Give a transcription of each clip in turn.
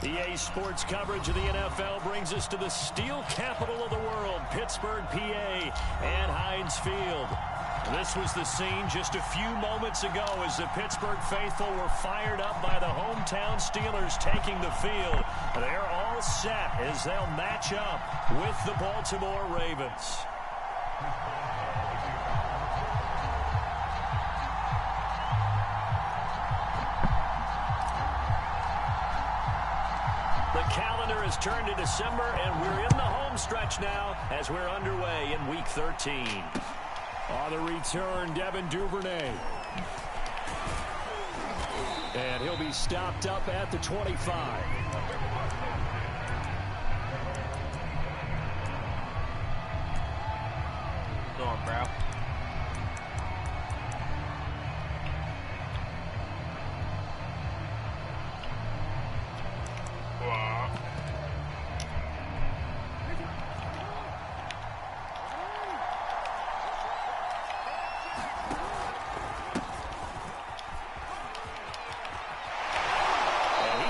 EA Sports coverage of the NFL brings us to the steel capital of the world, Pittsburgh, PA, and Heinz Field. This was the scene just a few moments ago as the Pittsburgh faithful were fired up by the hometown Steelers taking the field. They're all set as they'll match up with the Baltimore Ravens. The calendar has turned to December, and we're in the home stretch now as we're underway in Week 13. On the return, Devin Duvernay. And he'll be stopped up at the 25. Go on, bro.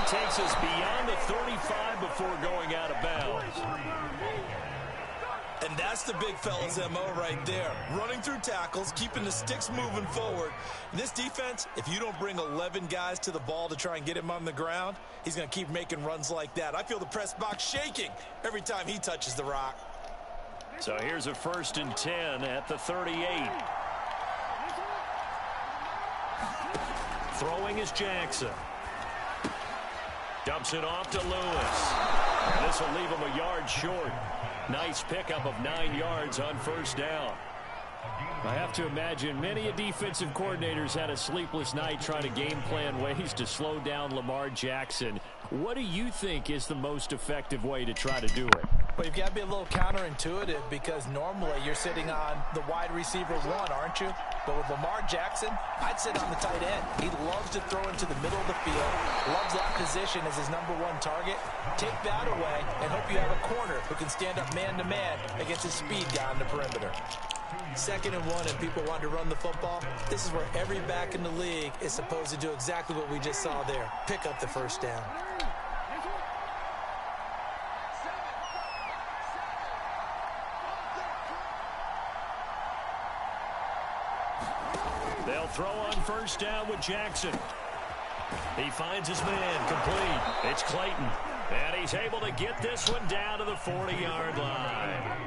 Takes us beyond the 35 before going out of bounds. And that's the big fella's MO right there. Running through tackles, keeping the sticks moving forward. In this defense, if you don't bring 11 guys to the ball to try and get him on the ground, he's going to keep making runs like that. I feel the press box shaking every time he touches the rock. So here's a 1st and 10 at the 38. Throwing is Jackson. Dumps it off to Lewis. And this will leave him a yard short. Nice pickup of 9 yards on 1st down. I have to imagine many defensive coordinators had a sleepless night trying to game plan ways to slow down Lamar Jackson. What do you think is the most effective way to try to do it? Well, you've got to be a little counterintuitive because normally you're sitting on the wide receiver 1, aren't you? But with Lamar Jackson, I'd sit on the tight end. He loves to throw into the middle of the field, loves that position as his #1 target. Take that away and hope you have a corner who can stand up man-to-man against his speed guy on the perimeter. 2nd and 1 and people want to run the football. This is where every back in the league is supposed to do exactly what we just saw there. Pick up the 1st down. They'll throw on 1st down with Jackson. He finds his man complete. It's Clayton. And he's able to get this one down to the 40-yard line.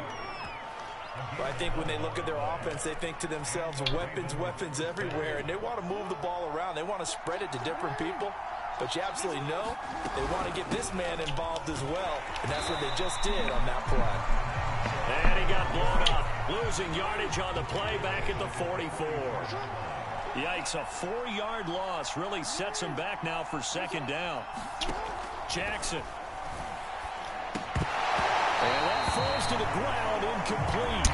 Well, I think when they look at their offense, they think to themselves, weapons, weapons everywhere. And they want to move the ball around. They want to spread it to different people. But you absolutely know they want to get this man involved as well. And that's what they just did on that play. And he got blown up. Losing yardage on the play back at the 44. Yikes, a 4-yard loss really sets him back now for 2nd down. Jackson. And that falls to the ground, incomplete.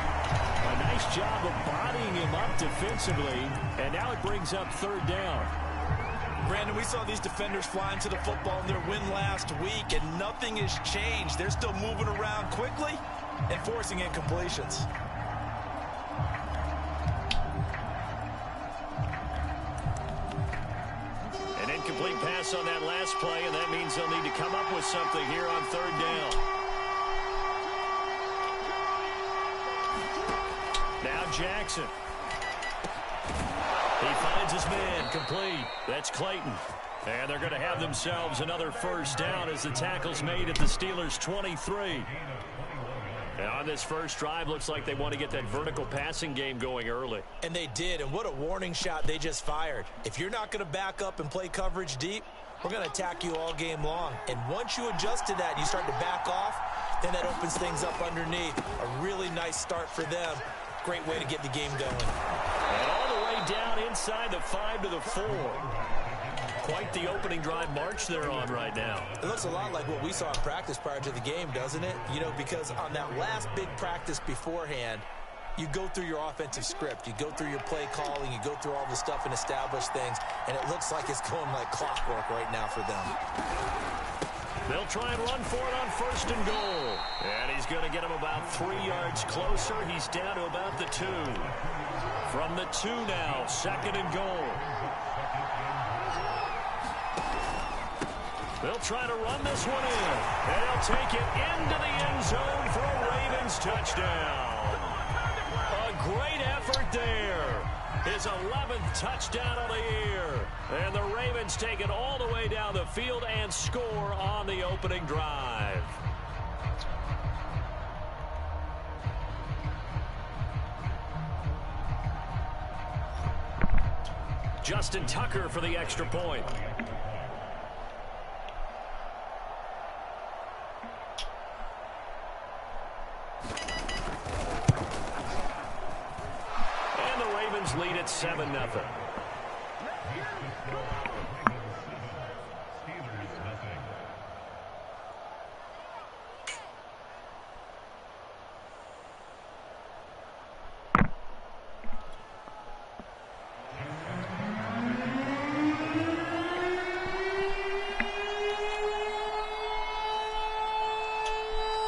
A nice job of bodying him up defensively, and now it brings up 3rd down. Brandon, we saw these defenders flying to the football in their win last week, and nothing has changed. They're still moving around quickly and forcing incompletions. An incomplete pass on that last play, and that means they'll need to come up with something here on 3rd down. Now Jackson. He finds his man complete. That's Clayton. And they're going to have themselves another 1st down as the tackle's made at the Steelers' 23. And on this first drive, looks like they want to get that vertical passing game going early. And they did, and what a warning shot they just fired. If you're not going to back up and play coverage deep, we're going to attack you all game long. And once you adjust to that and you start to back off, then that opens things up underneath. A really nice start for them. Great way to get the game going. And all the way down inside the 5 to the 4. Quite the opening drive march they're on right now. It looks a lot like what we saw in practice prior to the game, doesn't it? You know, because on that last big practice beforehand, you go through your offensive script. You go through your play calling. You go through all the stuff and establish things. And it looks like it's going like clockwork right now for them. They'll try and run for it on 1st and goal. And he's going to get him about 3 yards closer. He's down to about the 2. From the 2 now, 2nd and goal. They'll try to run this one in. And they'll take it into the end zone for a Ravens touchdown. A great effort there. His 11th touchdown of the year. And the Ravens take it all the way down the field and score on the opening drive. Justin Tucker for the extra point. And the Ravens lead at 7-0.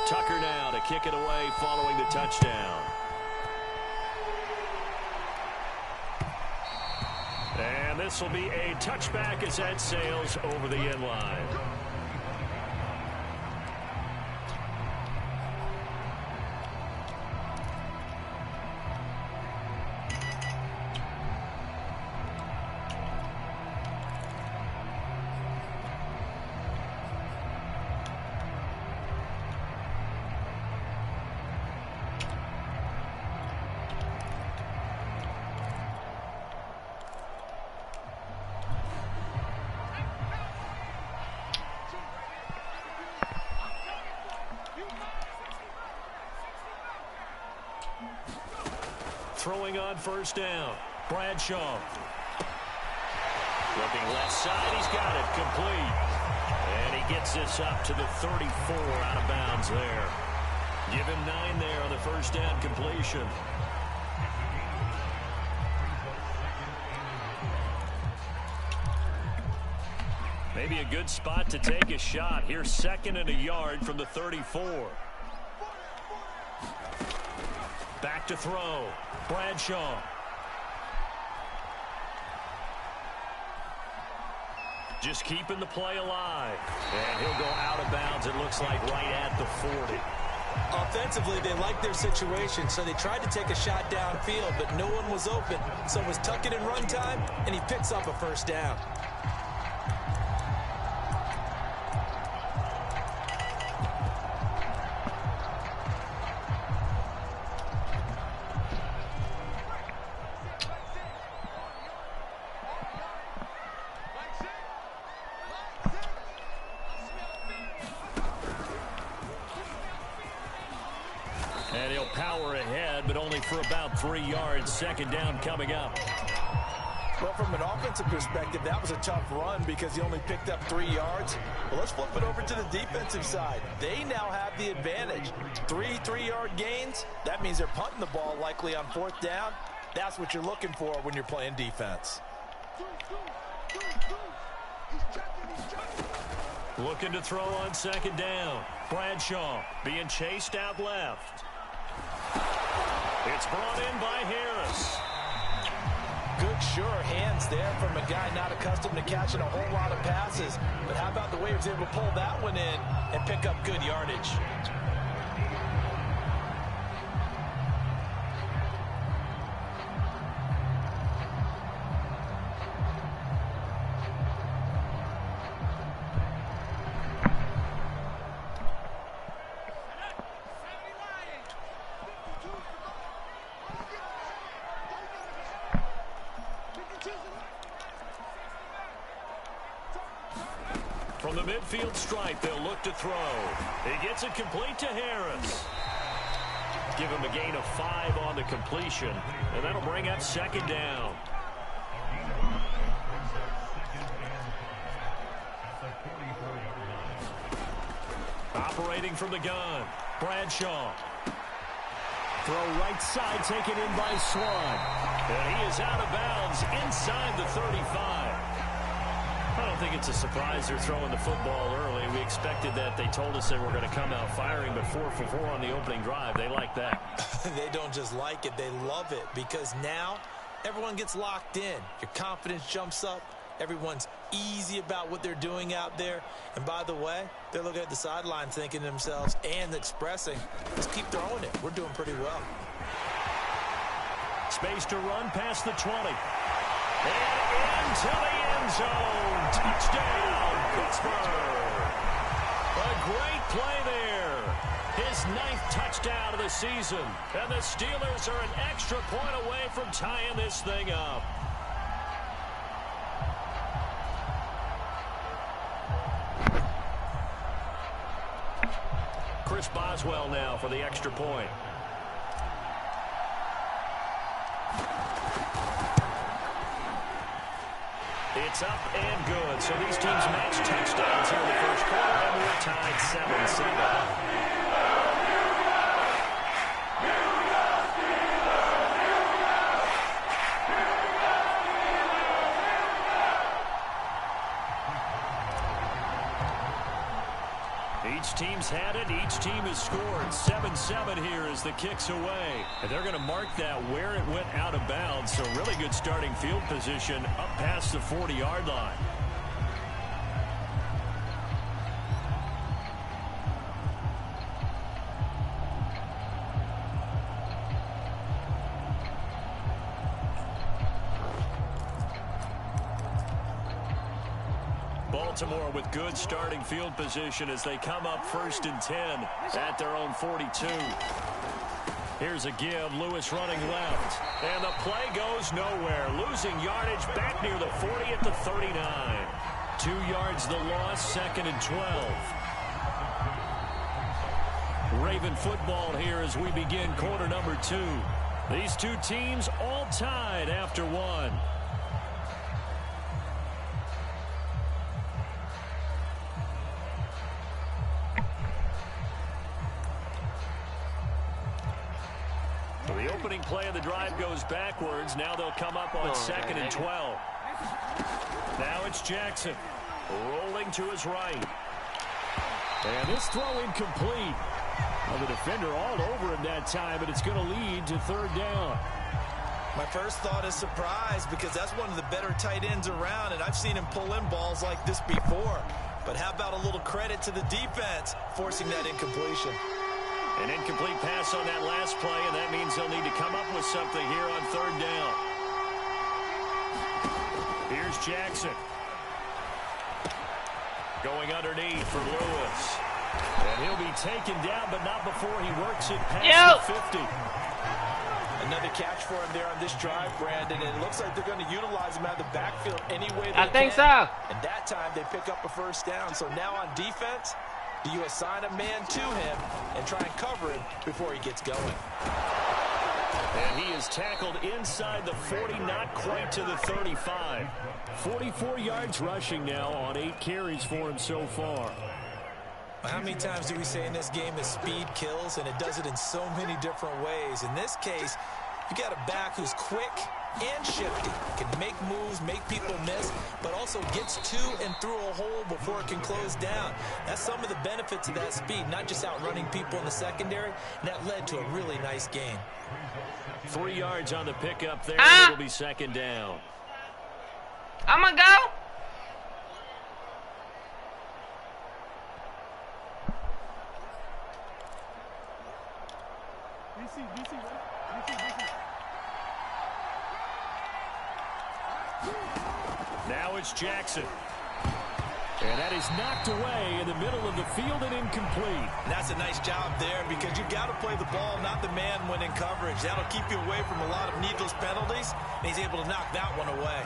Tucker now to kick it away following the touchdown. And this will be a touchback as that sails over the end line. Throwing on first down. Bradshaw. Looking left side. He's got it. Complete. And he gets this up to the 34 out of bounds there. Give him 9 there on the first down completion. Maybe a good spot to take a shot. Here's 2nd and a yard from the 34. Back to throw. Bradshaw. Just keeping the play alive. And he'll go out of bounds, it looks like, right at the 40. Offensively, they liked their situation, so they tried to take a shot downfield, but no one was open. So it was tuck it in run time, and he picks up a first down. And he'll power ahead, but only for about 3 yards. 2nd down coming up. Well, from an offensive perspective, that was a tough run because he only picked up 3 yards. But let's flip it over to the defensive side. They now have the advantage. 3 3-yard gains. That means they're punting the ball likely on 4th down. That's what you're looking for when you're playing defense. Looking to throw on 2nd down. Bradshaw being chased out left. It's brought in by Harris. Good, sure hands there from a guy not accustomed to catching a whole lot of passes. But how about the way he was able to pull that one in and pick up good yardage? From the midfield stripe, they'll look to throw. He gets it complete to Harris. Give him a gain of 5 on the completion, and that'll bring up 2nd down. Operating from the gun, Bradshaw. Throw right side, taken in by Swan. And he is out of bounds inside the 35. I don't think it's a surprise they're throwing the football early. We expected that. They told us they were going to come out firing, but 4 for 4 on the opening drive. They like that. They don't just like it, they love it, because now everyone gets locked in. Your confidence jumps up. Everyone's easy about what they're doing out there. And by the way, they're looking at the sideline thinking to themselves and expressing, let's keep throwing it. We're doing pretty well. Space to run past the 20. And into the end zone. Touchdown, Pittsburgh. A great play there. His 9th touchdown of the season. And the Steelers are an extra point away from tying this thing up. Chris Boswell now for the extra point. It's up and good. So these teams match touchdowns here in the first quarter, and we're tied 7-7. Each team's had it. Each team has scored. 7-7 here as the kick's away. And they're going to mark that where it went out of bounds. So really good starting field position up past the 40-yard line. Baltimore with good starting field position as they come up 1st and 10 at their own 42. Here's a give. Lewis running left. And the play goes nowhere. Losing yardage back near the 40 at the 39. 2 yards the loss, 2nd and 12. Raven football here as we begin quarter number 2. These two teams all tied after 1. The opening play of the drive goes backwards. Now they'll come up on 2nd and 12. Now it's Jackson rolling to his right. And this throw incomplete. Well, the defender all over him that time, but it's going to lead to 3rd down. My first thought is surprise because that's one of the better tight ends around, and I've seen him pull in balls like this before. But how about a little credit to the defense forcing that incompletion? An incomplete pass on that last play, and that means they'll need to come up with something here on 3rd down. Here's Jackson. Going underneath for Lewis. And he'll be taken down, but not before he works it past the 50. Another catch for him there on this drive, Brandon, and it looks like they're going to utilize him out of the backfield any way they can. I think so. And that time they pick up a 1st down. So now on defense, do you assign a man to him and try and cover him before he gets going? And he is tackled inside the 40, not quite to the 35. 44 yards rushing now on 8 carries for him so far. How many times do we say in this game that speed kills, and it does it in so many different ways? In this case, you got a back who's quick and shifty, can make moves, make people miss, but also gets to and through a hole before it can close down. That's some of the benefits of that speed, not just outrunning people in the secondary, and that led to a really nice gain. 3 yards on the pickup there. It'll be 2nd down. I'm going to go. Now it's Jackson. And that is knocked away in the middle of the field and incomplete. And that's a nice job there because you've got to play the ball, not the man when in coverage. That'll keep you away from a lot of needless penalties, and he's able to knock that one away.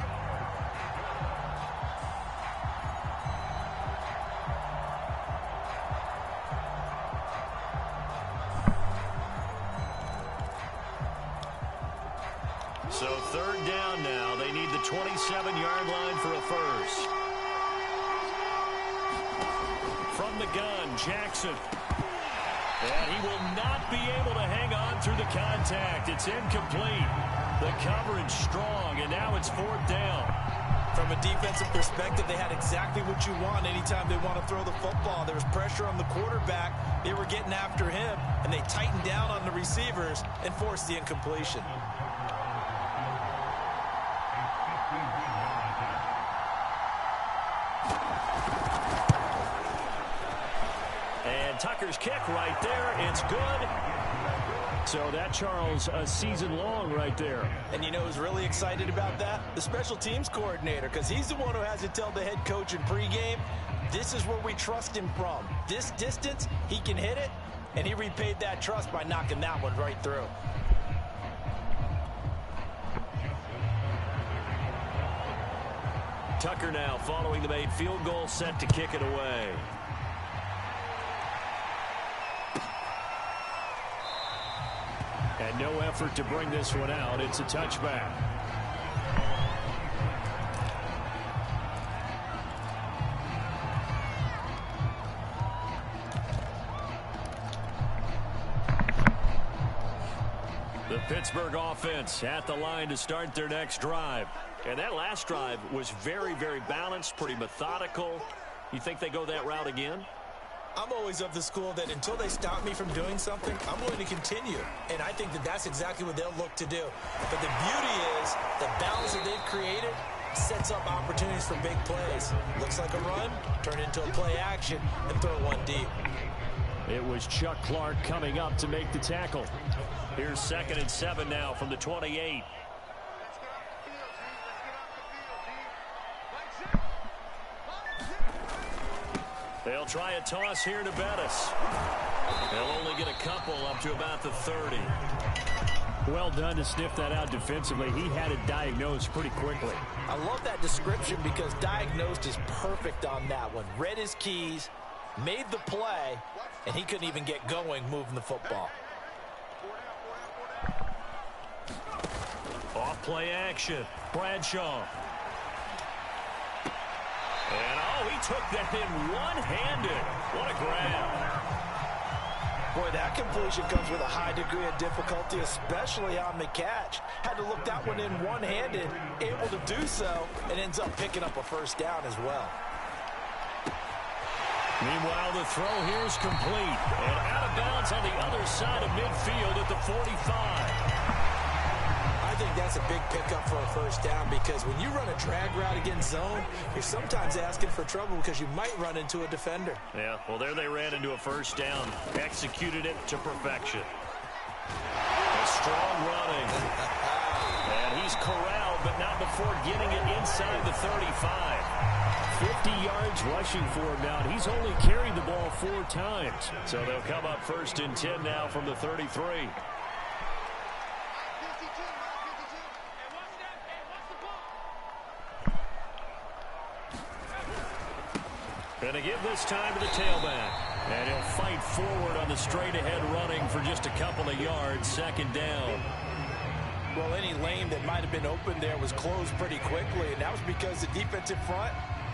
So 3rd down now. They need the 27-yard line for a 1st. From the gun, Jackson. And he will not be able to hang on through the contact. It's incomplete. The coverage strong, and now it's 4th down. From a defensive perspective, they had exactly what you want anytime they want to throw the football. There was pressure on the quarterback. They were getting after him, and they tightened down on the receivers and forced the incompletion. And Tucker's kick right there. It's good. So that, Charles, a season long right there. And you know who's really excited about that? The special teams coordinator, because he's the one who has to tell the head coach in pregame, this is where we trust him from. This distance, he can hit it, and he repaid that trust by knocking that one right through. Tucker now following the made field goal, set to kick it away. And no effort to bring this one out. It's a touchback. The Pittsburgh offense at the line to start their next drive. And that last drive was very, very balanced, pretty methodical. You think they go that route again? I'm always of the school that until they stop me from doing something, I'm going to continue. And I think that that's exactly what they'll look to do. But the beauty is the balance that they've created sets up opportunities for big plays. Looks like a run, turn it into a play action, and throw one deep. It was Chuck Clark coming up to make the tackle. Here's 2nd and 7 now from the 28. They'll try a toss here to Bettis. They'll only get a couple up to about the 30. Well done to sniff that out defensively. He had it diagnosed pretty quickly. I love that description because diagnosed is perfect on that one. Read his keys, made the play, and he couldn't even get going moving the football. Off play action. Bradshaw. And, oh, he took that in one-handed. What a grab. Boy, that completion comes with a high degree of difficulty, especially on the catch. Had to look that one in one-handed, able to do so, and ends up picking up a first down as well. Meanwhile, the throw here is complete. And out of bounds on the other side of midfield at the 45. I think that's a big pickup for a first down because when you run a drag route against zone, you're sometimes asking for trouble because you might run into a defender. Yeah, well, there they ran into a first down. Executed it to perfection. A strong running. And he's corralled, but not before getting it inside the 35. 50 yards rushing for him now. He's only carried the ball 4 times. So they'll come up 1st and 10 now from the 33. Going to give this time to the tailback. And he'll fight forward on the straight-ahead running for just a couple of yards. 2nd down. Well, any lane that might have been open there was closed pretty quickly, and that was because the defensive front,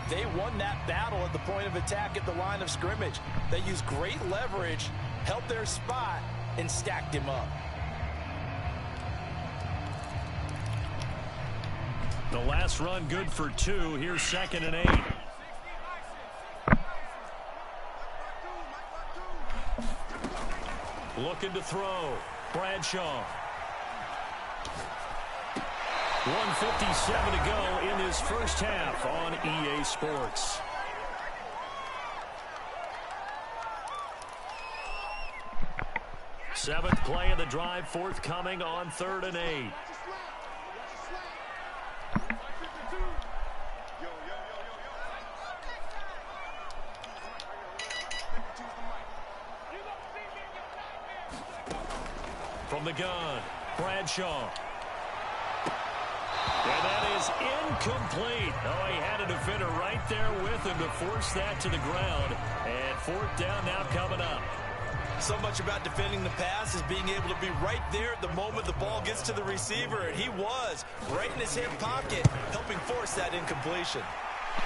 they won that battle at the point of attack at the line of scrimmage. They used great leverage, held their spot, and stacked him up. The last run good for 2. Here's 2nd and 8. Looking to throw. Bradshaw. 1:57 to go in this first half on EA Sports. Seventh play of the drive forthcoming on 3rd and 8. From the gun, Bradshaw. And that is incomplete. Oh, he had a defender right there with him to force that to the ground. And 4th down now coming up. So much about defending the pass is being able to be right there at the moment the ball gets to the receiver. And he was right in his hip pocket, helping force that incompletion.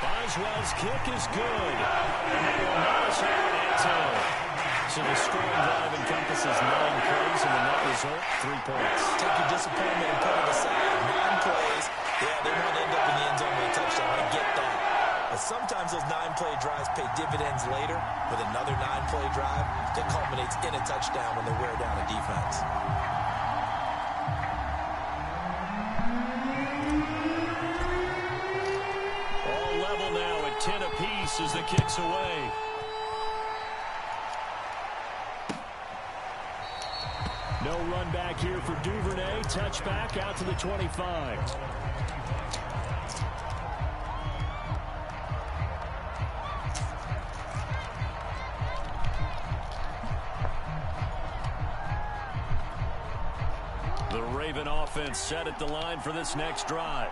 Boswell's kick is good. And they will not return an end zone. So the scoring drive encompasses 9 plays, and the net result, 3 points. Take your disappointment and put it aside. 9 plays. Yeah, they want to end up in the end zone with a touchdown. I get that. But sometimes those 9-play drives pay dividends later with another 9-play drive that culminates in a touchdown when they wear down a defense. All level now at 10 apiece as the kick's away. No run back here for Duvernay. Touchback out to the 25. The Raven offense set at the line for this next drive.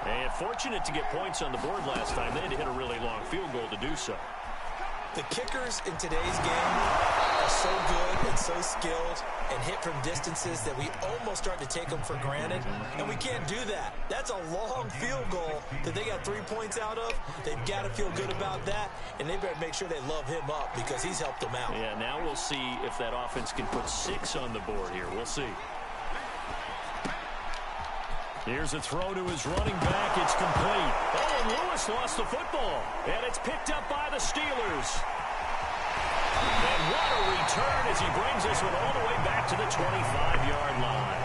And fortunate to get points on the board last time. They had to hit a really long field goal to do so. The kickers in today's game are so good and so skilled and hit from distances that we almost start to take them for granted. And we can't do that. That's a long field goal that they got 3 points out of. They've got to feel good about that, and they better make sure they love him up because he's helped them out. Yeah, now we'll see if that offense can put 6 on the board here. We'll see. Here's a throw to his running back. It's complete. Oh, and Lewis lost the football. And it's picked up by the Steelers. And what a return as he brings this one all the way back to the 25-yard line.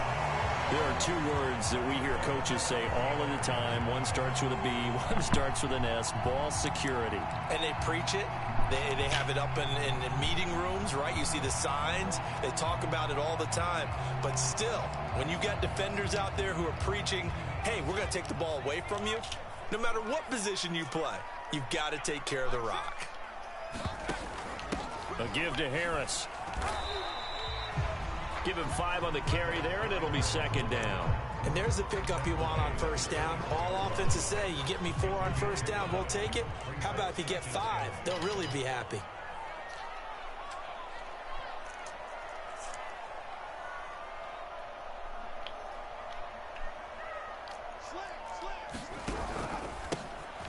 There are 2 words that we hear coaches say all of the time. One starts with a B, one starts with an S. Ball security. And they preach it. They have it up in meeting rooms, right? You see the signs. They talk about it all the time. But still, when you got defenders out there who are preaching, hey, we're going to take the ball away from you, no matter what position you play, you've got to take care of the rock. A give to Harris. Give him 5 on the carry there, and it'll be second down. And there's the pickup you want on first down. All offenses say, you get me 4 on first down, we'll take it. How about if you get 5? They'll really be happy.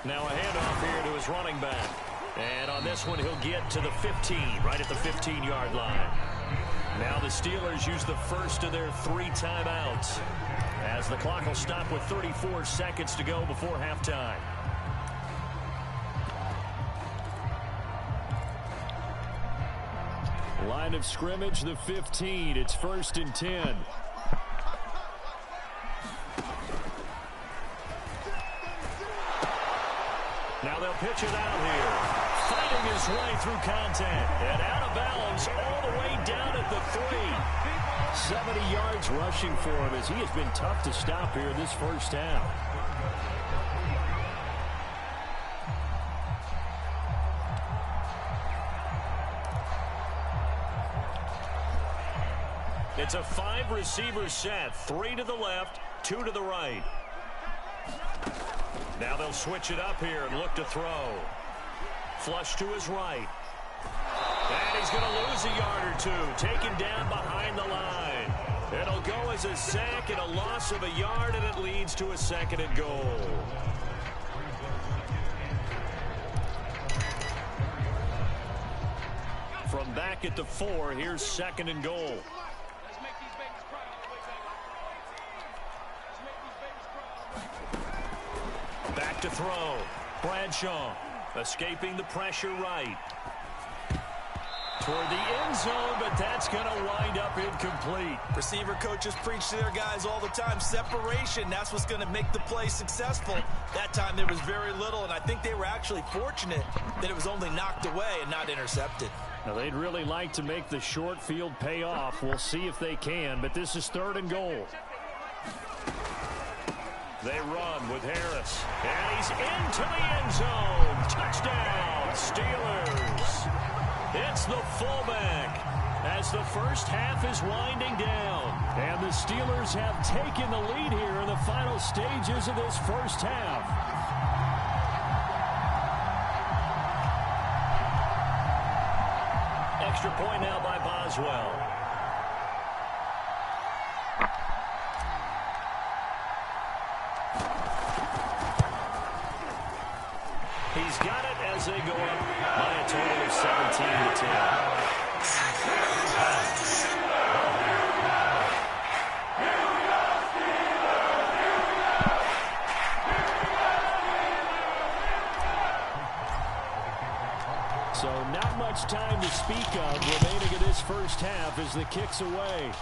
Now a handoff here to his running back. And on this one, he'll get to the 15, right at the 15-yard line. Now the Steelers use the first of their 3 timeouts, as the clock will stop with 34 seconds to go before halftime. Line of scrimmage, the 15. It's 1st and 10. Now they'll pitch it out here. Fighting his way through contact. And out of bounds all the way down at the 3. 70 yards rushing for him as he has been tough to stop here this first half. It's a 5-receiver set. 3 to the left, 2 to the right. Now they'll switch it up here and look to throw. Flush to his right. And he's going to lose a yard or 2. Taken down behind the line. It'll go as a sack and a loss of a yard, and it leads to a 2nd and goal. From back at the 4, here's 2nd and goal. Back to throw. Bradshaw escaping the pressure right. Toward the end zone, but that's going to wind up incomplete. Receiver coaches preach to their guys all the time. Separation, that's what's going to make the play successful. That time there was very little, and I think they were actually fortunate that it was only knocked away and not intercepted. Now, they'd really like to make the short field pay off. We'll see if they can, but this is 3rd and goal. They run with Harris, and he's into the end zone. Touchdown, Steelers. It's the fullback as the first half is winding down. And the Steelers have taken the lead here in the final stages of this first half. Extra point now by Boswell. He's got it as they go up by a total of 17 to 10. So not much time to speak of remaining in this first half as the kick's away.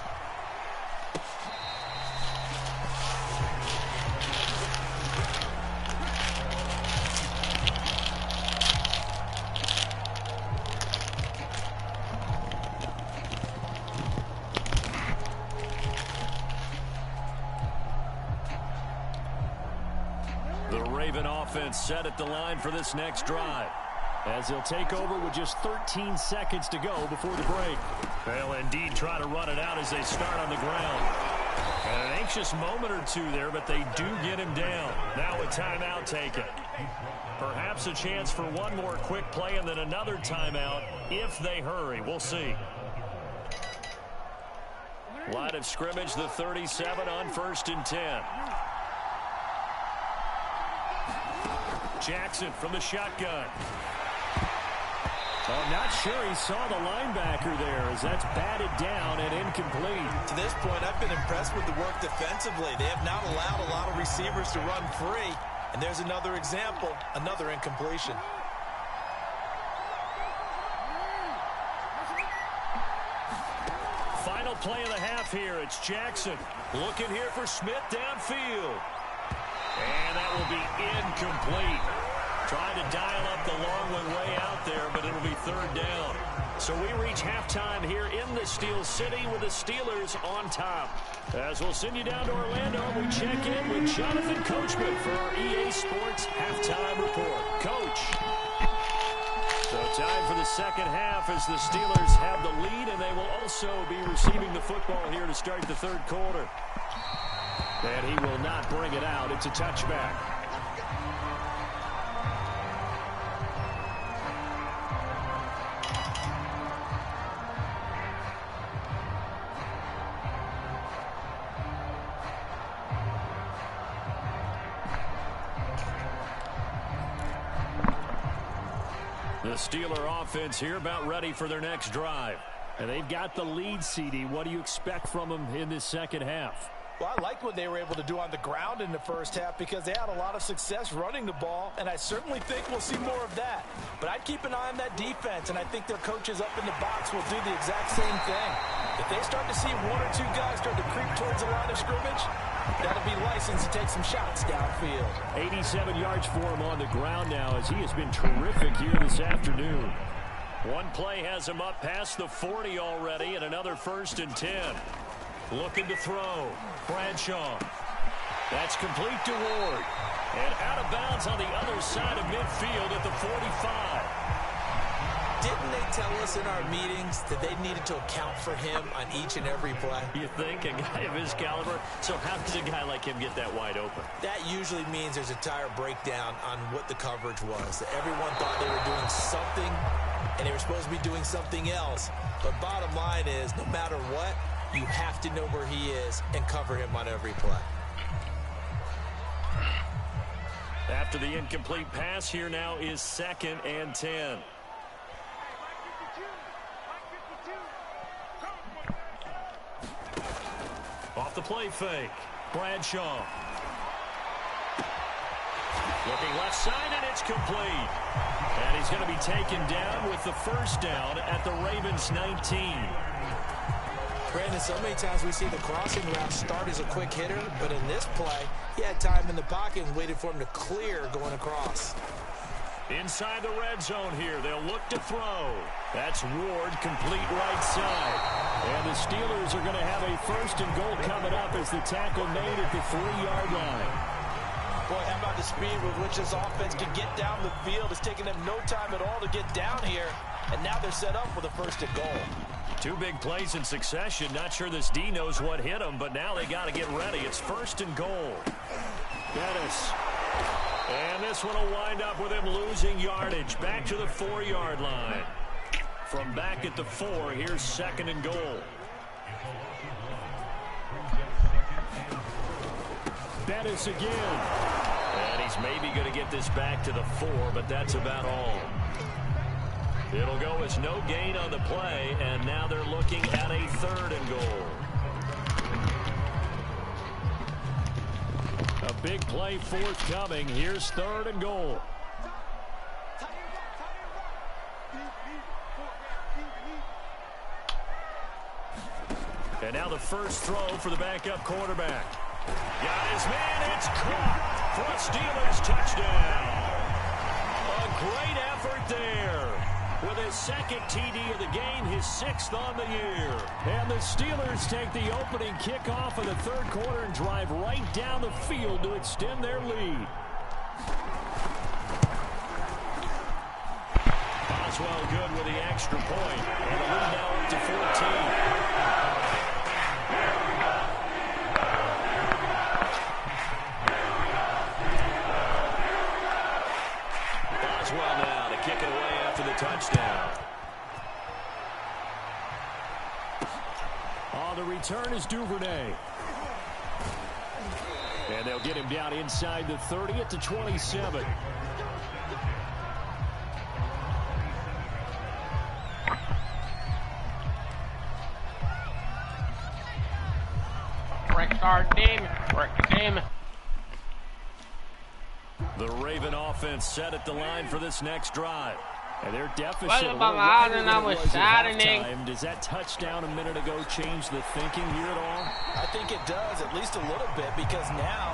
The Raven offense set at the line for this next drive, as they'll take over with just 13 seconds to go before the break. They'll indeed try to run it out as they start on the ground. And an anxious moment or two there, but they do get him down. Now a timeout taken. Perhaps a chance for one more quick play and then another timeout if they hurry. We'll see. Line of scrimmage, the 37 on 1st and 10. Jackson from the shotgun. I'm not sure he saw the linebacker there as that's batted down and incomplete. To this point, I've been impressed with the work defensively. They have not allowed a lot of receivers to run free. And there's another example, another incompletion. Final play of the half here. It's Jackson looking here for Smith downfield. And that will be incomplete. Trying to dial up the long one way out there, but it'll be 3rd down. So we reach halftime here in the Steel City with the Steelers on top. As we'll send you down to Orlando, we check in with Jonathan Coachman for our EA Sports Halftime Report. Coach. So time for the second half as the Steelers have the lead, and they will also be receiving the football here to start the 3rd quarter. And he will not bring it out. It's a touchback. The Steeler offense here about ready for their next drive. And they've got the lead, CD. What do you expect from them in this second half? Well, I liked what they were able to do on the ground in the first half because they had a lot of success running the ball, and I certainly think we'll see more of that. But I'd keep an eye on that defense, and I think their coaches up in the box will do the exact same thing. If they start to see 1 or 2 guys start to creep towards the line of scrimmage, that'll be license to take some shots downfield. 87 yards for him on the ground now as he has been terrific here this afternoon. One play has him up past the 40 already, and another 1st and 10. Looking to throw. Bradshaw. That's complete to Ward. And out of bounds on the other side of midfield at the 45. Didn't they tell us in our meetings that they needed to account for him on each and every play? You think? A guy of his caliber? So how does a guy like him get that wide open? That usually means there's a tire breakdown on what the coverage was. That everyone thought they were doing something, and they were supposed to be doing something else. But bottom line is, no matter what, you have to know where he is and cover him on every play. After the incomplete pass, here now is 2nd and 10. Off the play fake. Bradshaw. Looking left side, and it's complete. And he's going to be taken down with the 1st down at the Ravens 19. Brandon, so many times we see the crossing route start as a quick hitter, but in this play, he had time in the pocket and waited for him to clear going across. Inside the red zone here, they'll look to throw. That's Ward, complete right side. And the Steelers are going to have a 1st and goal coming up as the tackle made at the 3-yard line. Boy, how about the speed with which this offense can get down the field? It's taking them no time at all to get down here, and now they're set up for the 1st and goal. 2 big plays in succession. Not sure this D knows what hit him, but now they got to get ready. It's 1st and goal. Bettis. And this one will wind up with him losing yardage. Back to the 4-yard line. From back at the 4, here's 2nd and goal. Bettis again. And he's maybe going to get this back to the 4, but that's about all. It'll go as no gain on the play, and now they're looking at a 3rd and goal. A big play forthcoming. Here's 3rd and goal. And now the first throw for the backup quarterback. Got his man. It's caught for a Steelers touchdown. A great effort there. With his 2nd TD of the game, his 6th on the year. And the Steelers take the opening kickoff of the 3rd quarter and drive right down the field to extend their lead. Boswell good with the extra point. And the lead now up to 14. Boswell now to kick it away after the touchdown. On the return is Duvernay. And they'll get him down inside the 30 at the 27. Break our team. Break the game. The Raven offense set at the line for this next drive. And their deficit Does that touchdown a minute ago change the thinking here at all? I think it does, at least a little bit, because now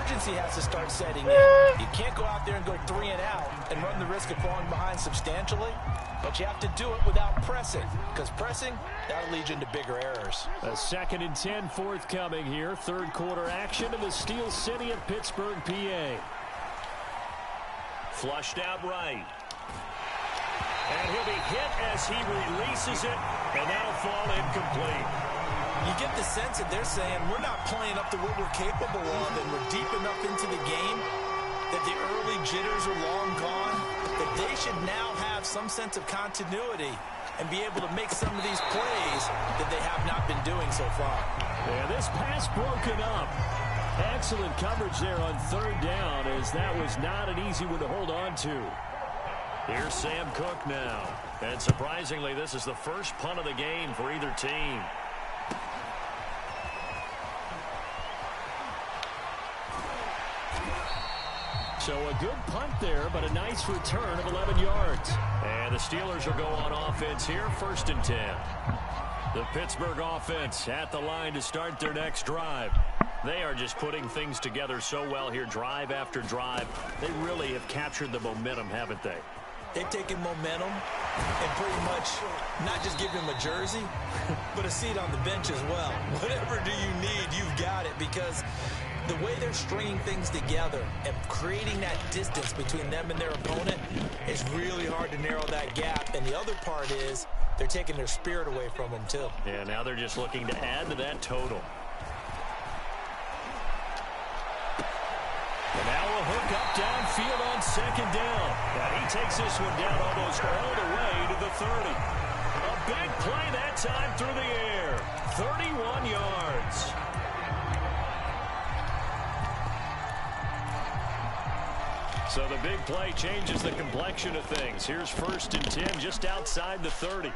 urgency has to start setting in. You can't go out there and go 3 and out and run the risk of falling behind substantially, but you have to do it without pressing, because pressing, that'll lead you into bigger errors. A 2nd and 10 forthcoming here. Third quarter action in the Steel City of Pittsburgh, PA. Flushed out right. And he'll be hit as he releases it, and that'll fall incomplete. You get the sense that they're saying we're not playing up to what we're capable of, and we're deep enough into the game that the early jitters are long gone, that they should now have some sense of continuity and be able to make some of these plays that they have not been doing so far. Yeah, this pass broken up. Excellent coverage there on 3rd down, as that was not an easy one to hold on to. Here's Sam Cook now. And surprisingly, this is the first punt of the game for either team. So a good punt there, but a nice return of 11 yards. And the Steelers will go on offense here, 1st and 10. The Pittsburgh offense at the line to start their next drive. They are just putting things together so well here, drive after drive. They really have captured the momentum, haven't they? They've taken momentum and pretty much not just give him a jersey, but a seat on the bench as well. Whatever do you need, you've got it, because the way they're stringing things together and creating that distance between them and their opponent is really hard to narrow that gap. And the other part is they're taking their spirit away from them, too. Yeah, now they're just looking to add to that total. And now a hook up downfield on 2nd down. And he takes this one down almost all the way to the 30. A big play that time through the air. 31 yards. So the big play changes the complexion of things. Here's 1st and 10 just outside the 30.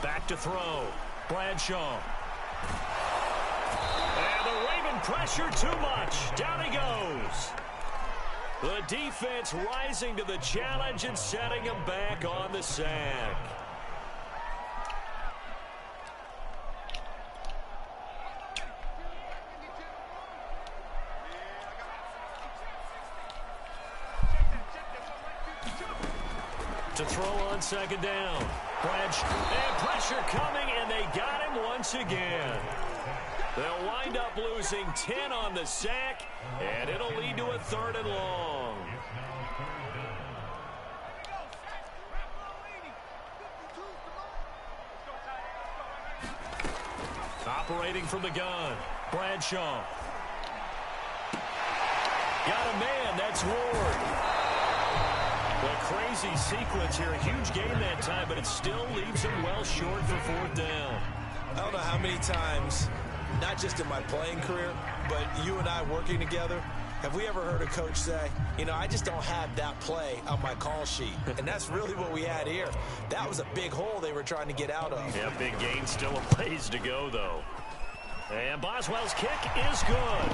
Back to throw. Bradshaw. And the Raven pressure too much. Down he goes. The defense rising to the challenge and setting him back on the sack. To throw on 2nd down. Bradshaw. And pressure coming, and they got him once again. They'll wind up losing 10 on the sack, and it'll lead to a 3rd and long. Operating from the gun, Bradshaw. Got a man, that's Ward. Well, crazy sequence here. A huge gain that time, but it still leaves him well short for 4th down. I don't know how many times, not just in my playing career, but you and I working together, have we ever heard a coach say, you know, I just don't have that play on my call sheet. And that's really what we had here. That was a big hole they were trying to get out of. Yeah, big gain, still a ways to go, though. And Boswell's kick is good.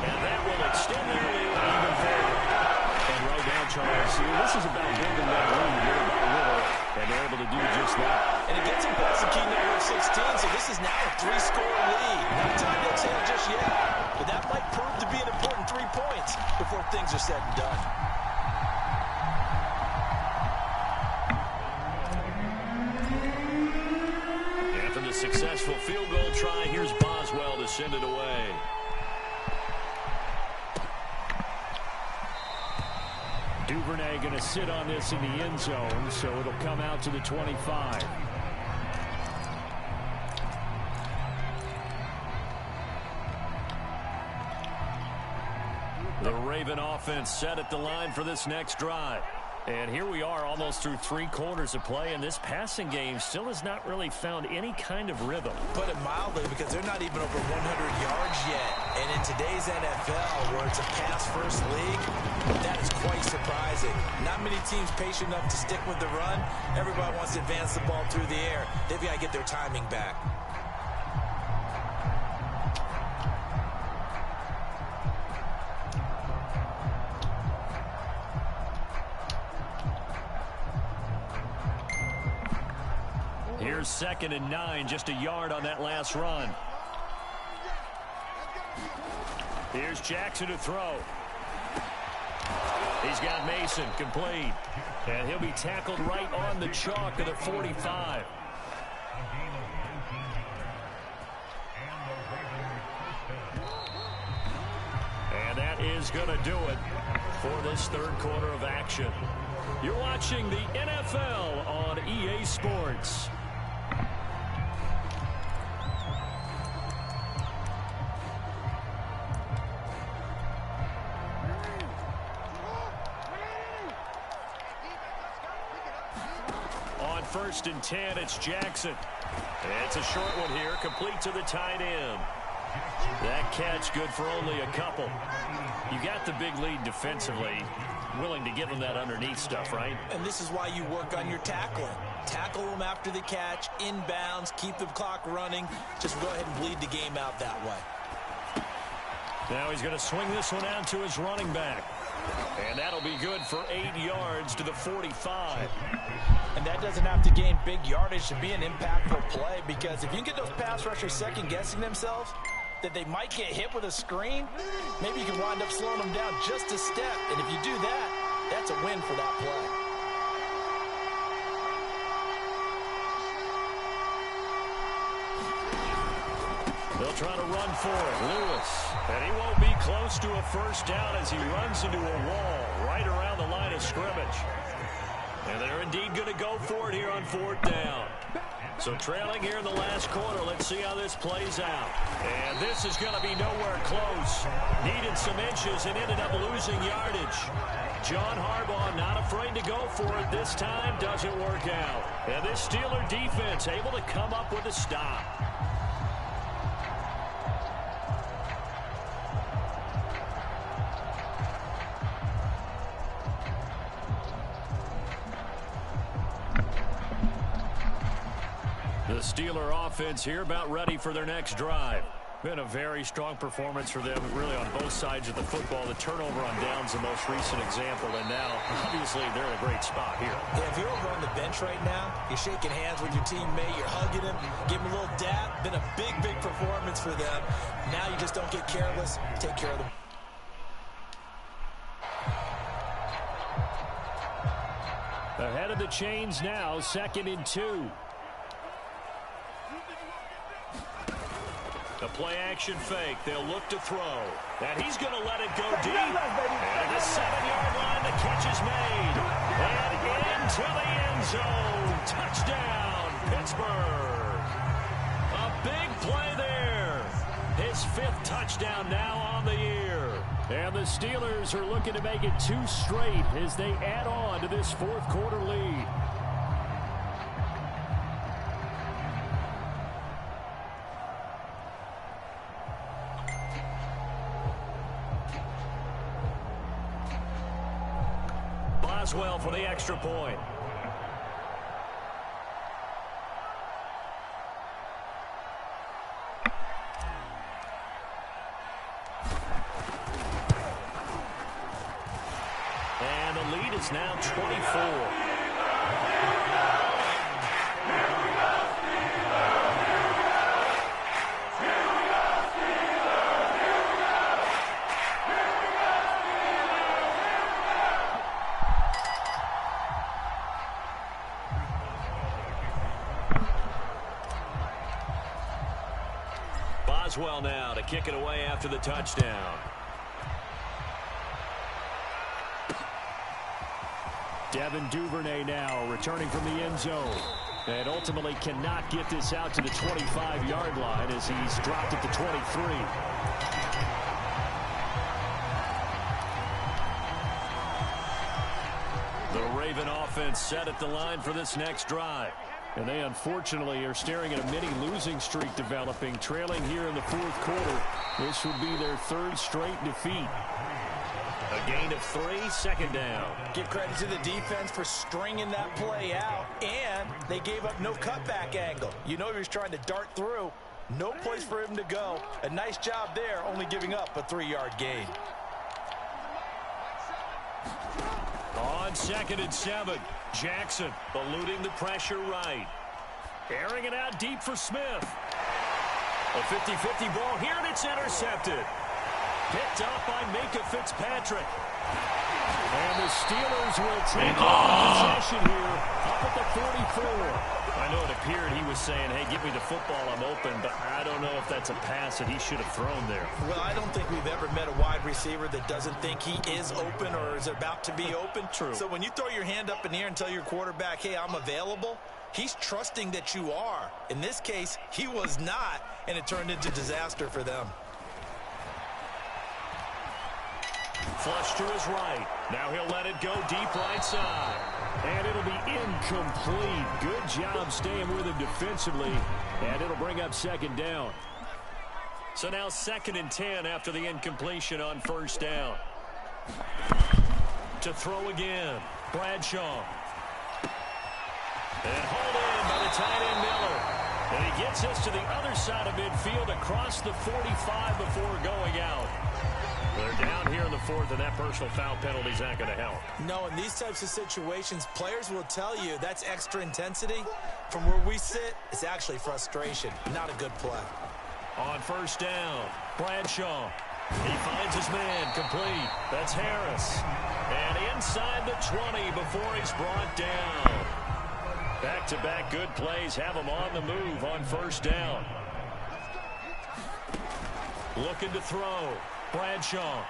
And that will extend their lead even further. And right now, Charles, this is about building that lead little by little, and they're able to do just that. And it gets him past the key number of 16, so this is now a 3-score lead. Not time to exhale just yet, but that might prove to be an important 3 points before things are said and done. After the successful field goal try, here's Boswell to send it away. Duvernay going to sit on this in the end zone, so it'll come out to the 25. The Raven offense set at the line for this next drive. And here we are almost through 3 quarters of play, and this passing game still has not really found any kind of rhythm. Put it mildly, because they're not even over 100 yards yet. And in today's NFL, where it's a pass-first league, that is quite surprising. Not many teams patient enough to stick with the run. Everybody wants to advance the ball through the air. They've got to get their timing back. Here's 2nd and 9, just a yard on that last run. Here's Jackson to throw. He's got Mason complete. And he'll be tackled right on the chalk of the 45. And that is going to do it for this 3rd quarter of action. You're watching the NFL on EA Sports. On 1st and 10, it's Jackson. It's a short one here, complete to the tight end. That catch good for only a couple. You got the big lead defensively. Willing to give them that underneath stuff, right? And this is why you work on your tackling. Tackle them after the catch, inbounds, keep the clock running. Just go ahead and bleed the game out that way. Now he's going to swing this one out to his running back. And that'll be good for 8 yards to the 45. And that doesn't have to gain big yardage to be an impactful play, because if you can get those pass rushers second-guessing themselves, that they might get hit with a screen, maybe you can wind up slowing them down just a step. And if you do that, that's a win for that play. They'll try to run for it. Lewis. And he won't be close to a first down as he runs into a wall right around the line of scrimmage. And they're indeed going to go for it here on 4th down. So trailing here in the last quarter. Let's see how this plays out. And this is going to be nowhere close. Needed some inches and ended up losing yardage. John Harbaugh not afraid to go for it this time. Doesn't work out. And this Steeler defense able to come up with a stop. The Steeler offense here about ready for their next drive. Been a very strong performance for them, really, on both sides of the football. The turnover on downs the most recent example, and now, obviously, they're in a great spot here. Yeah, if you're over on the bench right now, you're shaking hands with your teammate, you're hugging him, give him a little dap. Been a big, big performance for them. Now you just don't get careless. Take care of them. Ahead of the chains now, 2nd and 2. The play-action fake. They'll look to throw. And he's going to let it go deep. And at the 7-yard line, the catch is made. And into the end zone. Touchdown, Pittsburgh. A big play there. His 5th touchdown now on the year. And the Steelers are looking to make it 2 straight as they add on to this 4th quarter lead. Boswell for the extra point. And the lead is now 24. Boswell now to kick it away after the touchdown. Devin Duvernay now returning from the end zone. And ultimately cannot get this out to the 25-yard line as he's dropped at the 23. The Raven offense set at the line for this next drive. And they unfortunately are staring at a mini losing streak developing, trailing here in the fourth quarter. This would be their third straight defeat. A gain of 3, second down. Give credit to the defense for stringing that play out, and they gave up no cutback angle. You know he was trying to dart through. No place for him to go. A nice job there, only giving up a 3-yard gain. On 2nd and 7, Jackson eluding the pressure right. Airing it out deep for Smith. A 50-50 ball here, and it's intercepted. Picked up by Minka Fitzpatrick. And the Steelers will take possession here up at the 44. I know it appeared he was saying, hey, give me the football, I'm open, but I don't know if that's a pass that he should have thrown there. Well, I don't think we've ever met a wide receiver that doesn't think he is open or is about to be open. True. So when you throw your hand up in the air and tell your quarterback, hey, I'm available, he's trusting that you are. In this case, he was not, and it turned into disaster for them. Flush to his right. Now he'll let it go deep right side. And it'll be incomplete. Good job staying with him defensively. And it'll bring up second down. So now 2nd and 10 after the incompletion on first down. To throw again. Bradshaw. And hauled in by the tight end Miller. And he gets us to the other side of midfield across the 45 before going out. They're down here in the 4th, and that personal foul penalty is not going to help. No, in these types of situations, players will tell you that's extra intensity. From where we sit, it's actually frustration, not a good play. On first down, Bradshaw. He finds his man, complete. That's Harris. And inside the 20 before he's brought down. Back-to-back good plays have him on the move on first down. Looking to throw. Bradshaw.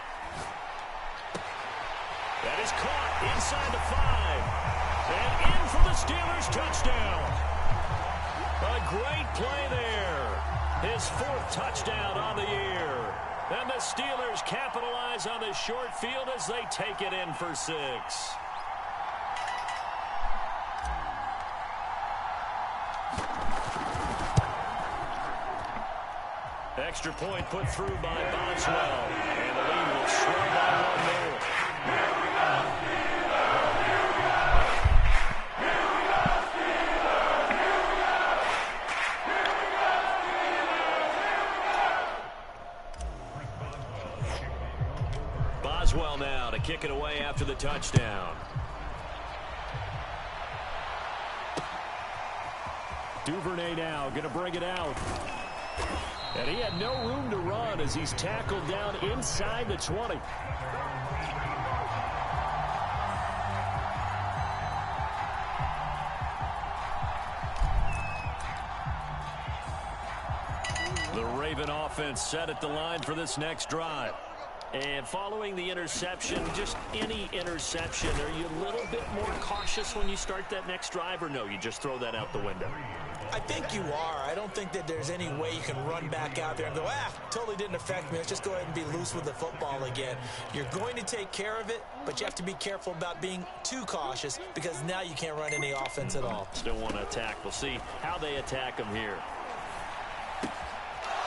That is caught inside the 5. And in for the Steelers touchdown. A great play there. His 4th touchdown on the year. And the Steelers capitalize on the short field as they take it in for 6. Extra point put through by Boswell. And the lead will swell by 1 more. Boswell now to kick it away after the touchdown. Duvernay now going to bring it out. And he had no room to run as he's tackled down inside the 20. The Raven offense set at the line for this next drive. And following the interception, just any interception, are you a little bit more cautious when you start that next drive, or no, you just throw that out the window? I think you are. I don't think that there's any way you can run back out there and go, totally didn't affect me. Let's just go ahead and be loose with the football again. You're going to take care of it, but you have to be careful about being too cautious because now you can't run any offense at all. Still want to attack. We'll see how they attack them here.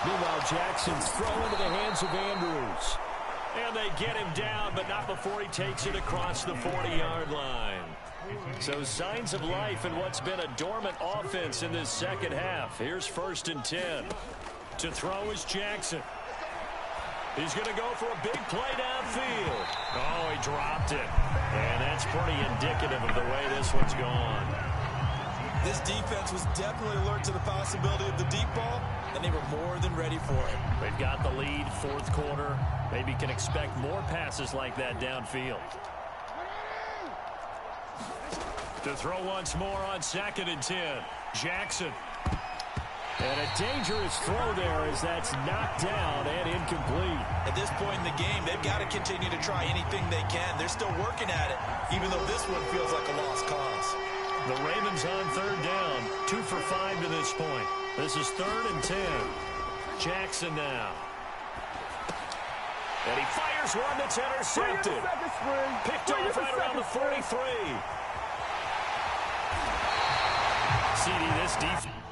Meanwhile, Jackson's throw into the hands of Andrews. And they get him down, but not before he takes it across the 40-yard line. So signs of life in what's been a dormant offense in this second half. Here's 1st and 10. To throw is Jackson. He's going to go for a big play downfield. Oh, he dropped it. And that's pretty indicative of the way this one's gone. This defense was definitely alert to the possibility of the deep ball, and they were more than ready for it. They've got the lead, 4th quarter. Maybe can expect more passes like that downfield. To throw once more on 2nd and 10. Jackson. And a dangerous throw there as that's knocked down and incomplete. At this point in the game, they've got to continue to try anything they can. They're still working at it, even though this one feels like a lost cause. The Ravens on third down, 2 for 5 to this point. This is 3rd and 10. Jackson now. And he fires one that's intercepted. Picked off right around the 43. CD, this defense.